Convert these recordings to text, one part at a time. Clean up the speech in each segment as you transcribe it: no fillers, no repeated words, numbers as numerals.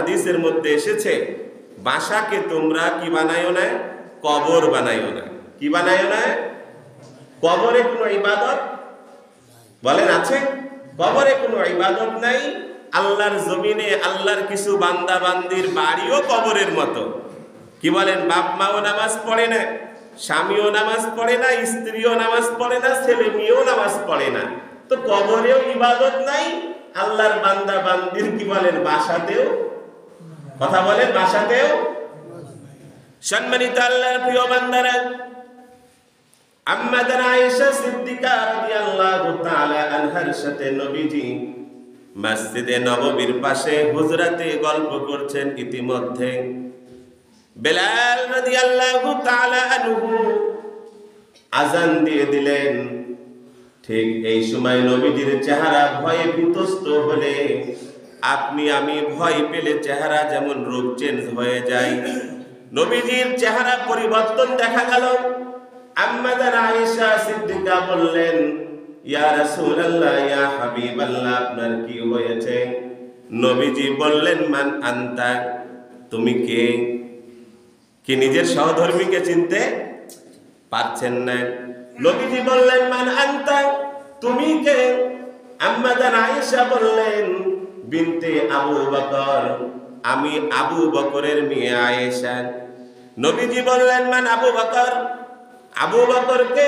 হাদিসের মধ্যে এসেছে, বাসাকে তোমরা কি বানায়ো না? কবর বানায়ো না। কি বানায়ো না? কবরে কোনো ইবাদত বলেন আছে? কবরে কোনো ইবাদত নাই। আল্লাহর জমিনে আল্লাহর কিছু বান্দা বান্দির বাড়িও কবরের মতো। কি বলেন? বাপ মাও নামাজ পড়ে না, স্বামীও নামাজ পড়ে না, স্ত্রীও নামাজ পড়ে না, ছেলে মেয়েও নামাজ পড়ে না। তো কবরেও ইবাদত নাই, আল্লাহর বান্দা বান্দির কি বলেন বাসাতেও, কথা বলেন বাসাতেও। সম্মানিত আল্লাহর প্রিয় বান্দারা, আম্মা আয়েশা সিদ্দিকা রাদিয়াল্লাহু তাআলা আনহার সাথে নবীজি মসজিদে নববীর পাশে হুজরাতে গল্প করছেন। ইতিমধ্যে বেলাল রাদিয়াল্লাহু তাআলা আনহু আযান দিয়ে দিলেন। ঠিক এই সময় নবীজির চেহারা ভয়ে বিতস্ত হলে আপনি আমি ভয় পেলে চেহারা যেমন রূপ চেঞ্জ হয়ে যায়, নবীজির চেহারা পরিবর্তন দেখা গেল। আম্মা আয়েশা সিদ্দিকা বললেন, ইয়া রাসূলুল্লাহ, ইয়া হাবিবাল্লাহ, আপনার কি হয়েছে? নবীজি বললেন, মান আনতা, তুমি কে? কি নিজের সহধর্মীকে চিনতে পারছেন না? নবীজি বললেন, মান আনতা, তুমি কে? আম্মা আয়েশা বললেন, বিনতে আবু বকর, আমি আবু বকরের মেয়ে আয়েশা। নবীজি বললেন, মান আবু বকর, আবু বকরকে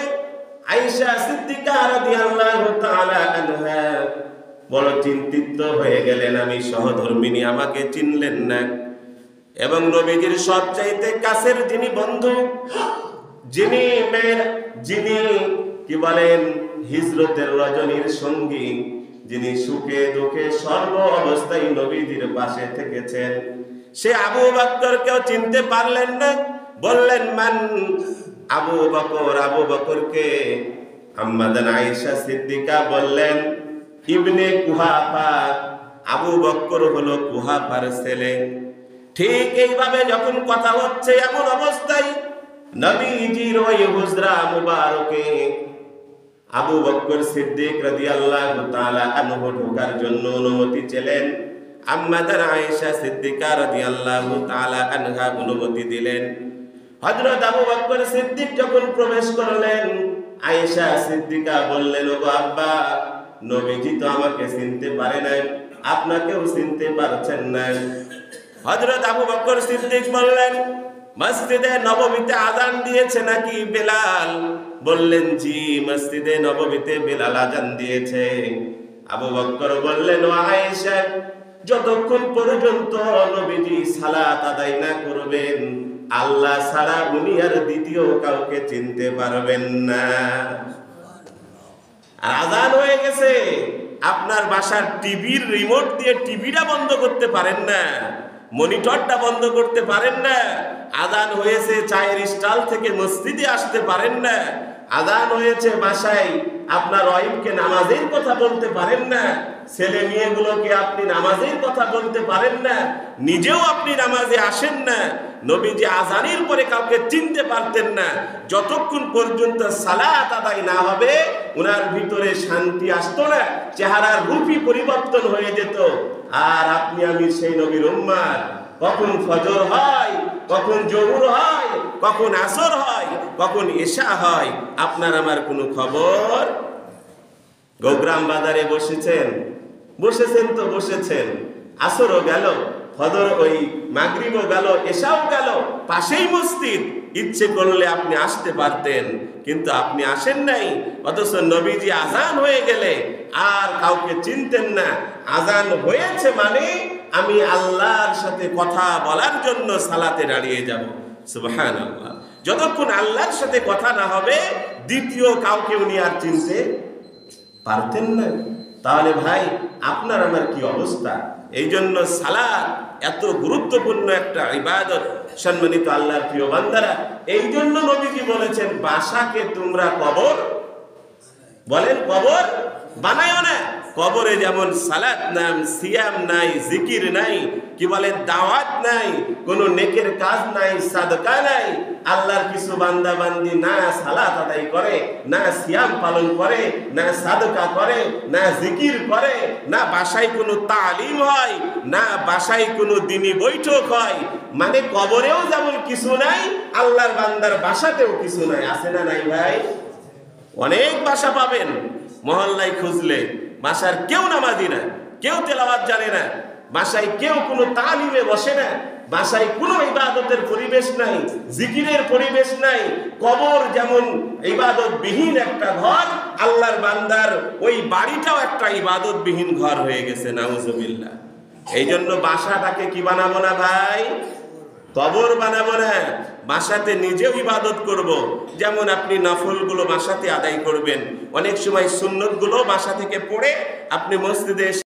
আয়েশা সিদ্দিকা রাদিয়াল্লাহু তাআলা আনহা বড় চিন্তিত হয়ে গেলেন, আমি সহধর্মিনী, আমাকে চিনলেন না। এবং নবীজির সবচাইতে কাছের যিনি বন্ধু, যিনি যিনি কি বলেন হিজরতের রজনীর সঙ্গী, যিনি সুখে দুঃখে সর্ব অবস্থায় নবীজির পাশে থেকেছেন, সে আবু বকরকেও চিনতে পারলেন না। বললেন, মান আবু বকর, আবু বকরকে? আম্মা আয়েশা সিদ্দিকা বললেন, ইবনে কুহাফা, আবু বকর হলো কুহাফার ছেলে। ঠিক এইভাবে যখন কথা হচ্ছে, এমন অবস্থায় নবীজির ওই হুজরা মুবারকে আবু বকর সিদ্দিক রাদিয়াল্লাহু তাআলা আনহু ঢোকার জন্য অনুমতি চাইলেন। আম্মা আয়েশা সিদ্দিকা রাদিয়াল্লাহু তাআলা আনহা অনুমতি দিলেন। হযরত আবু বকর সিদ্দিক যখন প্রবেশ করলেন, আয়েশা সিদ্দিকা বললেন, ওগো আব্বা, নবীজি তো আমাকে চিনতে পারে নাই, আপনাকেও চিনতে পারছেন না। হযরত আবু বকর সিদ্দিক বললেন, মসজিদে নববীতে আযান দিয়েছে নাকি বেলাল? বললেন, জি, মসজিদে নববীতে বেলাল আযান দিয়েছে। আবু বকর বললেন, ও আয়েশা, যতক্ষণ পর্যন্ত নবীজি সালাত আদায় না করবেন, আল্লাহ ছাড়া উনি আর দ্বিতীয় কাউকে চিনতে পারবেন না। আর আযান হয়ে গেছে, আপনার বাসার টিভির রিমোট দিয়ে টিভিটা বন্ধ করতে পারেন না, মনিটরটা বন্ধ করতে পারেন না। আযান হয়েছে, চায়ের স্টল থেকে মসজিদে আসতে পারেন না। আযান হয়েছে, বাসায় আপনার ওয়াইফকে নামাজের কথা বলতে পারেন না, ছেলে মেয়েগুলোকে আপনি নামাজের কথা বলতে পারেন না, নিজেও আপনি নামাজে আসেন না। নবীজি আযানের পরে কাউকে চিনতে পারতেন না। যতক্ষণ পর্যন্ত সালাত আদায় না হবে, ওনার ভিতরে শান্তি আসতো না, চেহারার রূপই পরিবর্তন হয়ে যেত। আর আপনি আমি সেই নবীর উম্মত, কখন ফজর হয়, কখন জোহর হয়, কখন আসর হয়, কখন এশা হয়, আপনার আমার কোনো খবর। গোগ্রাম বাজারে বসেছেন তো বসেছেন, আসরও গেল, ফজর ওই মাগরিবও গেল, এশাও গেল, পাশেই মসজিদ, ইচ্ছে করলে আপনি আসতে পারতেন, কিন্তু আপনি আসেন নাই। অথচ নবীজি আযান হয়ে গেলে আর কাউকে চিনতেন না। আযান হয়েছে মানে আমি আল্লাহর সাথে কথা বলার জন্য সালাতে দাঁড়িয়ে যাব। সুবহানাল্লাহ। যতক্ষণ আল্লাহর সাথে কথা না হবে, দ্বিতীয় কাউকে উনি আর চিনতে পারতেন না। তাহলে ভাই, আপনার আমার কি অবস্থা? এই জন্য সালাত এত গুরুত্বপূর্ণ একটা ইবাদত। সম্মানিত আল্লাহর প্রিয় বান্দারা, এই জন্য নবীজি বলেছেন, বাসাকে তোমরা কবর, বলেন কবর বানায়ো না। কবরে যেমন সালাত নাই, সিয়াম নাই, জিকির নাই, কি বলে দাওয়াত নাই, কোনো নেকের কাজ নাই, সাদকা নাই, আল্লাহর কিছু বান্দা বান্দি না সালাত আদায় করে, না সিয়াম পালন করে, না সাদকা করে, না জিকির করে, না বাসায় কোনো তালিম হয়, না বাসায় কোনো দিনী বৈঠক হয়। মানে কবরেও যেমন কিছু নাই, আল্লাহর বান্দার বাসাতেও কিছু নাই। আছে না নাই ভাই? অনেক বাসা পাবেন মহল্লায় খুঁজলে, বাসার কেউ নামাজি না, কেউ তেলাওয়াত জানে না, বাসায় কেউ কোনো তালিমে বসে না, বাসায় কোনো ইবাদতের পরিবেশ নাই, জিকিরের পরিবেশ নাই। কবর যেমন ইবাদতবিহীন একটা ঘর, আল্লাহর বান্দার ওই বাড়িটাও একটা ইবাদতবিহীন ঘর হয়ে গেছে। নাউজুবিল্লাহ। এই জন্য বাসাটাকে কি বানাবো না ভাই? কবর বানাবো না, বাসাতে নিজেও ইবাদত করব। যেমন আপনি নফলগুলো বাসাতে আদায় করবেন, অনেক সময় সুন্নতগুলো বাসা থেকে পড়ে আপনি মসজিদে